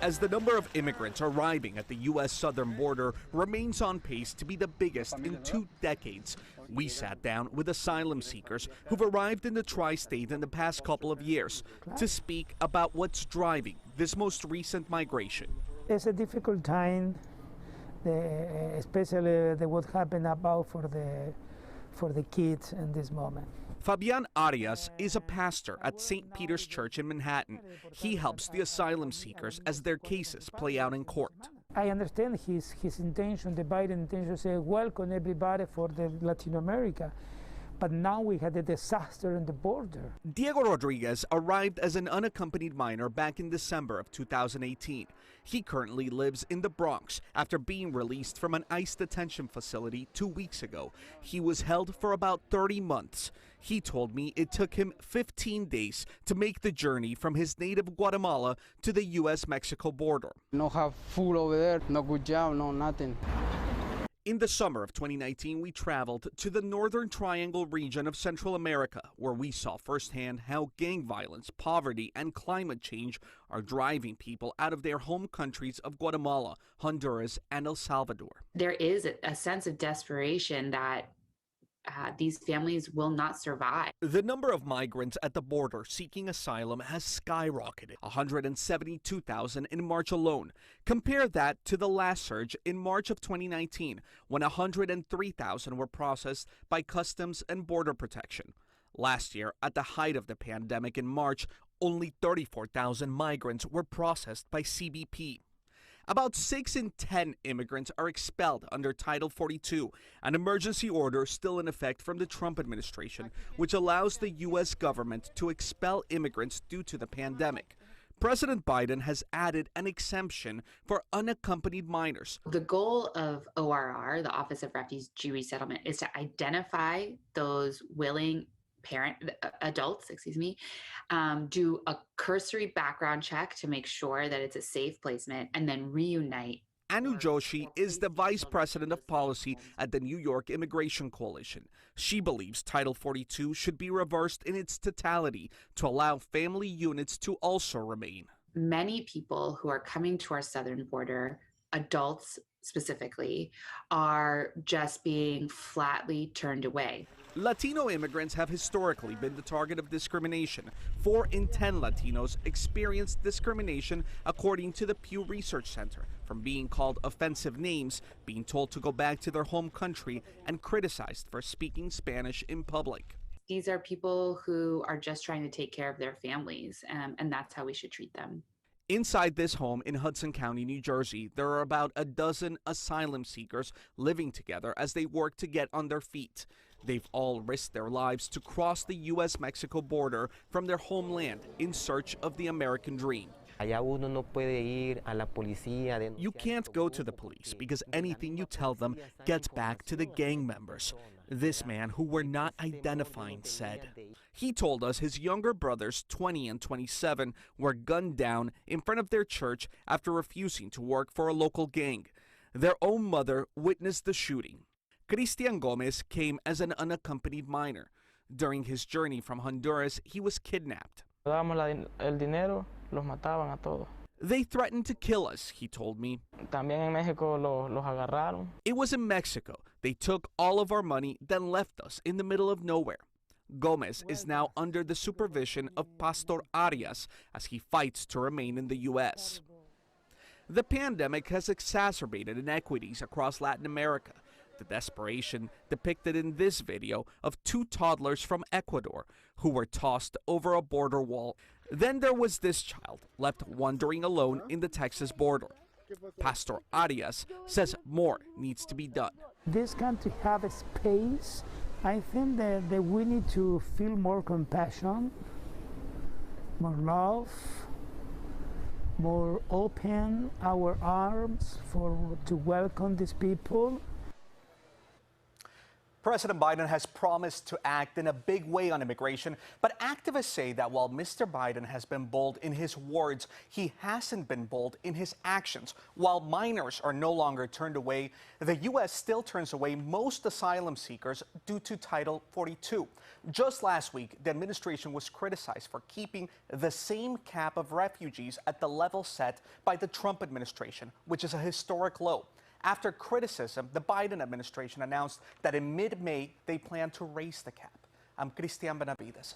As the number of immigrants arriving at the U.S. southern border remains on pace to be the biggest in 2 decades, we sat down with asylum seekers who've arrived in the tri-state in the past couple of years to speak about what's driving this most recent migration. It's a difficult time, especially what happened about for the kids in this moment. Fabian Arias is a pastor at St. Peter's Church in Manhattan. He helps the asylum seekers as their cases play out in court. I understand his intention, the Biden intention, to say welcome everybody for the Latin America. But now we had a disaster in the border. Diego Rodriguez arrived as an unaccompanied minor back in December of 2018. He currently lives in the Bronx after being released from an ICE detention facility 2 weeks ago. He was held for about 30 months. He told me it took him 15 days to make the journey from his native Guatemala to the U.S.-Mexico border. No have food over there, no good job, no nothing. In the summer of 2019, we traveled to the Northern Triangle region of Central America, where we saw firsthand how gang violence, poverty, and climate change are driving people out of their home countries of Guatemala, Honduras, and El Salvador. There is a sense of desperation that these families will not survive. The number of migrants at the border seeking asylum has skyrocketed, 172,000 in March alone. Compare that to the last surge in March of 2019, when 103,000 were processed by Customs and Border Protection. Last year, at the height of the pandemic in March, only 34,000 migrants were processed by CBP. About 6 in 10 immigrants are expelled under Title 42, an emergency order still in effect from the Trump administration, which allows the U.S. government to expel immigrants due to the pandemic. President Biden has added an exemption for unaccompanied minors. The goal of ORR, the Office of Refugee Resettlement, is to identify those willing adults, do a cursory background check to make sure that it's a safe placement, and then reunite. Anu Joshi is the Vice President of Policy at the New York Immigration Coalition. She believes Title 42 should be reversed in its totality to allow family units to also remain. Many people who are coming to our southern border, adults specifically, are just being flatly turned away. Latino immigrants have historically been the target of discrimination. 4 in 10 Latinos experienced discrimination, according to the Pew Research Center, from being called offensive names, being told to go back to their home country, and criticized for speaking Spanish in public. These are people who are just trying to take care of their families, and that's how we should treat them. Inside this home in Hudson County, New Jersey, there are about a dozen asylum seekers living together as they work to get on their feet. They've all risked their lives to cross the U.S.-Mexico border from their homeland in search of the American dream. You can't go to the police because anything you tell them gets back to the gang members, this man, who we're not identifying, said. He told us his younger brothers, 20 and 27, were gunned down in front of their church after refusing to work for a local gang. Their own mother witnessed the shooting. Cristian Gomez came as an unaccompanied minor. During his journey from Honduras, he was kidnapped. They threatened to kill us, he told me. It was in Mexico. They took all of our money, then left us in the middle of nowhere. Gomez is now under the supervision of Pastor Arias as he fights to remain in the U.S. The pandemic has exacerbated inequities across Latin America. The desperation depicted in this video of 2 toddlers from Ecuador who were tossed over a border wall. Then there was this child left wandering alone in the Texas border. Pastor Arias says more needs to be done. This country have a space. I think that we need to feel more compassion, more love, more open our arms to welcome these people. President Biden has promised to act in a big way on immigration, but activists say that while Mr. Biden has been bold in his words, he hasn't been bold in his actions. While minors are no longer turned away, the U.S. still turns away most asylum seekers due to Title 42. Just last week, the administration was criticized for keeping the same cap of refugees at the level set by the Trump administration, which is a historic low. After criticism, the Biden administration announced that in mid-May, they plan to raise the cap. I'm Cristian Benavides.